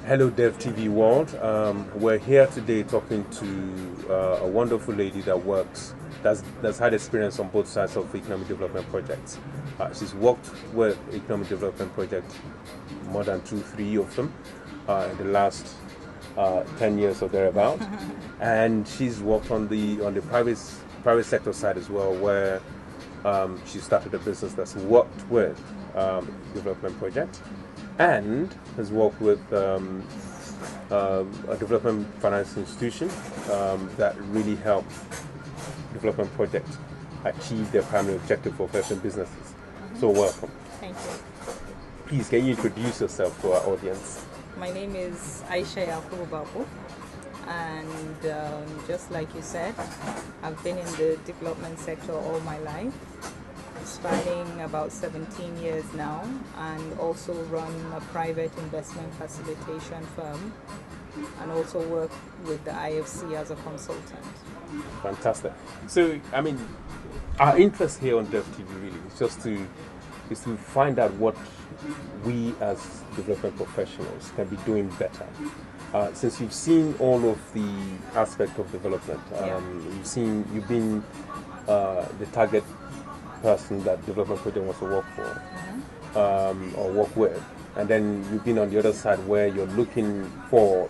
Hello, DevTV world. We're here today talking to a wonderful lady that's had experience on both sides of economic development projects. She's worked with economic development projects, more than 2-3 of them, in the last 10 years or thereabout, and she's worked on the private sector side as well, where she started a business that's worked with development projects and has worked with a development finance institution that really helps development projects achieve their primary objective of helping businesses. So welcome. Thank you. Please, can you introduce yourself to our audience? My name is Aisha Bako, and just like you said, I've been in the development sector all my life, spanning about 17 years now, and also run a private investment facilitation firm, and also work with the IFC as a consultant. Fantastic. So, I mean, our interest here on DevTV really is just to find out what we as development professionals can be doing better. Since you've seen all of the aspect of development, you've been the target person that development project wants to work for, or work with, and then you've been on the other side where you're looking for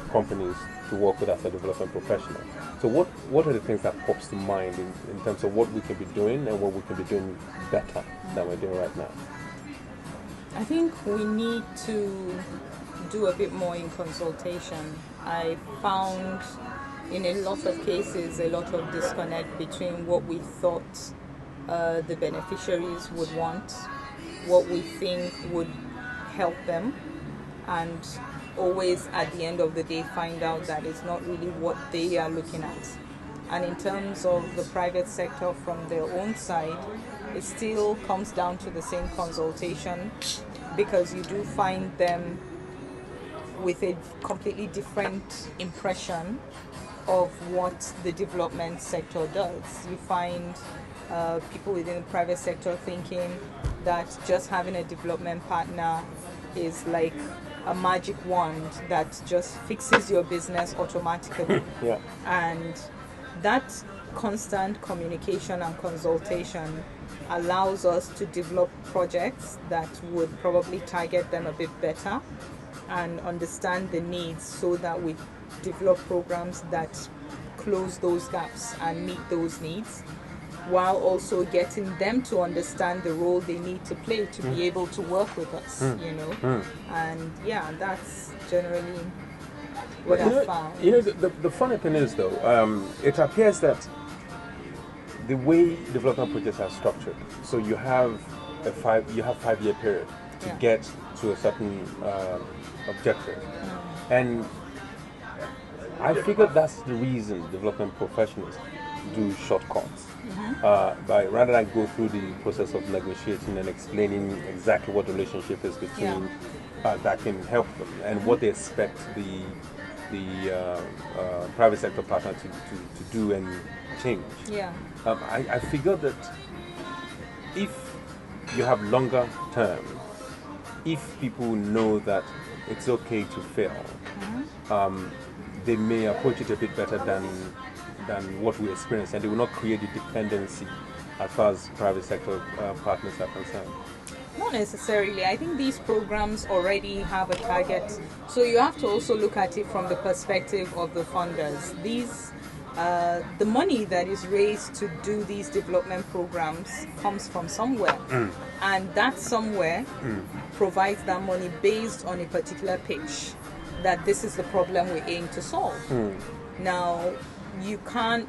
companies to work with as a development professional. So what are the things that pops to mind in terms of what we can be doing and what we can be doing better than we're doing right now? I think we need to do a bit more in consultation. I found in a lot of cases a lot of disconnect between what we thought the beneficiaries would want, what we think would help them, and always at the end of the day find out that it's not really what they are looking at. And in terms of the private sector from their own side, it still comes down to the same consultation, because you do find them with a completely different impression of what the development sector does. You find people within the private sector thinking that just having a development partner is like a magic wand that just fixes your business automatically. Yeah. And that constant communication and consultation allows us to develop projects that would probably target them a bit better and understand the needs, so that we develop programs that close those gaps and meet those needs, while also getting them to understand the role they need to play to be able to work with us, And yeah, that's generally what I found. The funny thing is, though, it appears that the way development projects are structured, so you have a 5-year period to get to a certain objective, and I figure that's the reason development professionals do shortcuts, rather than go through the process of negotiating and explaining exactly what the relationship is between that can help them and what they expect the private sector partner to do and change. I figure that if you have longer term, if people know that it's okay to fail, they may approach it a bit better than what we experience, and they will not create the dependency as far as private sector partners are concerned. Not necessarily. I think these programs already have a target, so you have to also look at it from the perspective of the funders. The money that is raised to do these development programs comes from somewhere, and that somewhere provides that money based on a particular pitch that this is the problem we aim to solve. Now, you can't.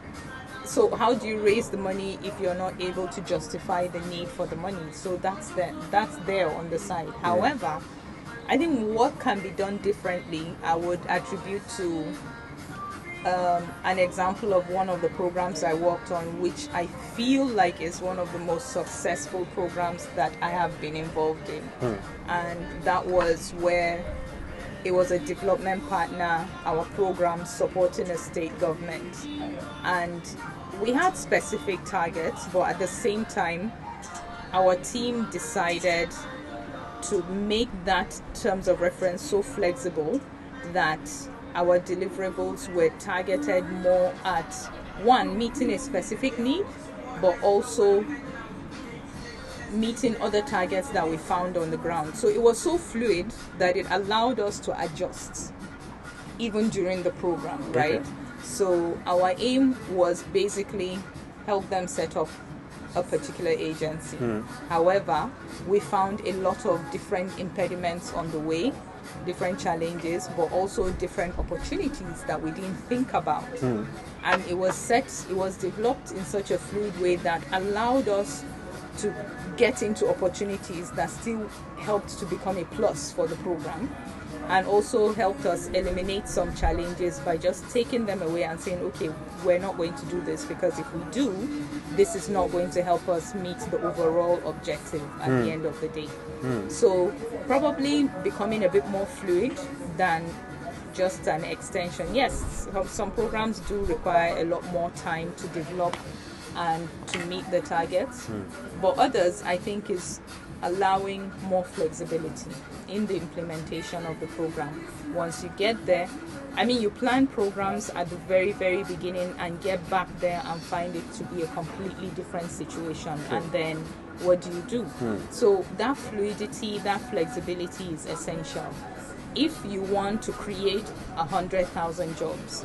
So how do you raise the money if you're not able to justify the need for the money? So that's there on the side. However, I think what can be done differently, I would attribute to an example of one of the programs I worked on, which I feel like is one of the most successful programs that I have been involved in. And that was where it was a development partner, our program supporting a state government. And we had specific targets, but at the same time, our team decided to make that terms of reference so flexible that our deliverables were targeted more at, one, meeting a specific need, but also meeting other targets that we found on the ground. So it was so fluid that it allowed us to adjust even during the program, right? Okay. So our aim was basically help them set up a particular agency. However, we found a lot of different impediments on the way, different challenges, but also different opportunities that we didn't think about. And it was developed in such a fluid way that allowed us to get into opportunities that still helped to become a plus for the program, and also helped us eliminate some challenges by just taking them away and saying, okay, we're not going to do this, because if we do, this is not going to help us meet the overall objective at the end of the day. So probably becoming a bit more fluid than just an extension. Yes, some programs do require a lot more time to develop and to meet the targets, but others, I think, is allowing more flexibility in the implementation of the program. Once you get there, I mean, you plan programs at the very, very beginning and get back there and find it to be a completely different situation, and then what do? So that fluidity, that flexibility is essential. If you want to create 100,000 jobs,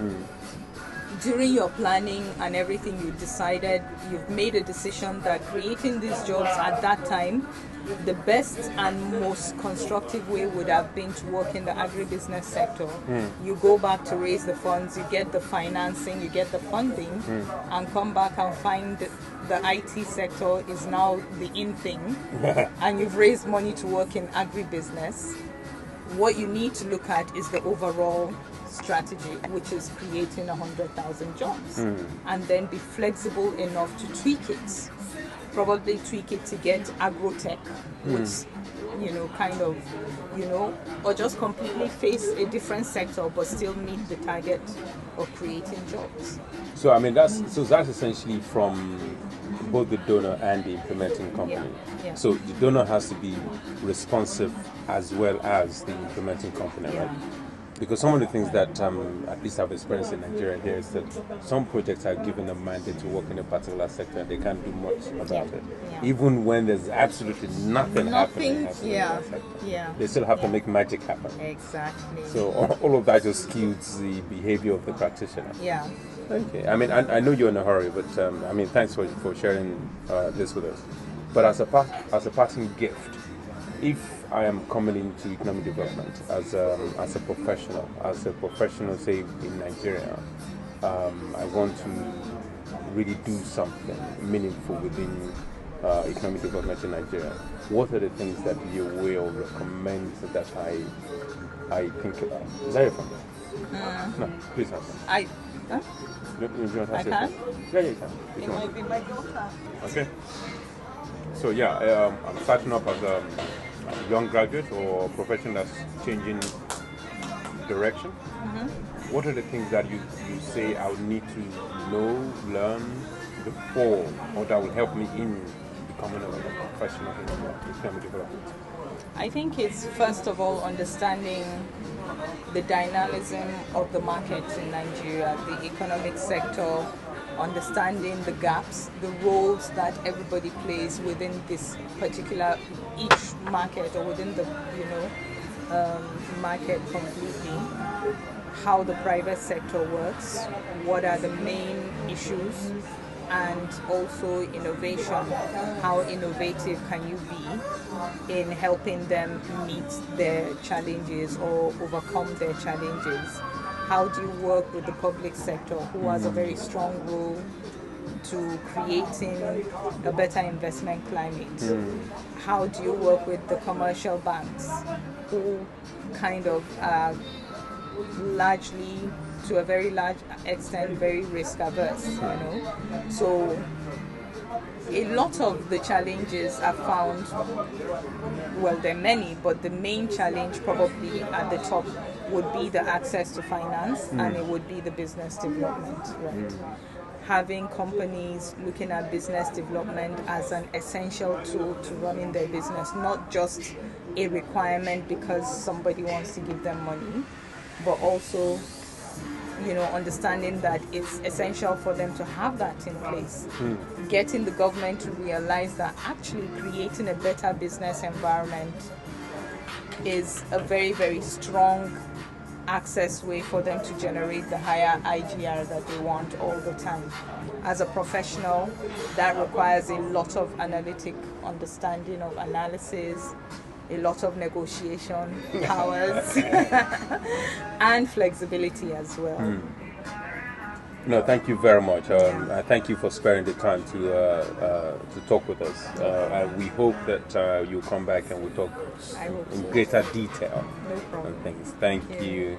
during your planning and everything, you've made a decision that creating these jobs at that time, the best and most constructive way would have been to work in the agribusiness sector. You go back to raise the funds, you get the financing, you get the funding, and come back and find the IT sector is now the in thing, and you've raised money to work in agribusiness. What you need to look at is the overall strategy, which is creating 100,000 jobs, and then be flexible enough to tweak it. Probably tweak it to get agrotech, which, or just completely face a different sector but still meet the target of creating jobs. So I mean, that's essentially from both the donor and the implementing company. Yeah. So the donor has to be responsive as well as the implementing company, right? Because some of the things that at least I've experienced in Nigeria here is that some projects are given a mandate to work in a particular sector and they can't do much about it. Yeah. Even when there's absolutely nothing happening in that sector. They still have to make magic happen. Exactly. So all of that just skews the behavior of the practitioner. Yeah. Okay. I mean, I know you're in a hurry, but I mean, thanks for sharing this with us. But as a parting gift, if I am coming into economic development as a professional, say in Nigeria, I want to really do something meaningful within economic development in Nigeria. What are the things that you will recommend that I think about? Is that your phone? No, please answer. I can? can. Yeah, you can. It might be my daughter. Okay. So yeah, I'm starting up as a young graduate or a profession that's changing direction. What are the things that you say I would need to know, learn before, or that will help me in becoming a professional in economic development? I think it's first of all understanding the dynamism of the markets in Nigeria, the economic sector, understanding the gaps, the roles that everybody plays within this particular, each market or within the market completely, how the private sector works, what are the main issues, and also innovation. How innovative can you be in helping them meet their challenges or overcome their challenges? How do you work with the public sector, who has a very strong role to creating a better investment climate? How do you work with the commercial banks, who kind of are largely, to a very large extent, very risk averse, So a lot of the challenges are found, well, there are many, but the main challenge probably at the top would be the access to finance, and it would be the business development, right? having companies looking at business development as an essential tool to running their business, not just a requirement because somebody wants to give them money, but also, you know, understanding that it's essential for them to have that in place. Getting the government to realize that actually creating a better business environment is a very, very strong access way for them to generate the higher IGR that they want all the time. As a professional, that requires a lot of analytic understanding of analysis, a lot of negotiation powers, and flexibility as well. No, thank you very much. Thank you for sparing the time to talk with us. We hope that you'll come back and we'll talk in greater detail No problem. on things. Thank you.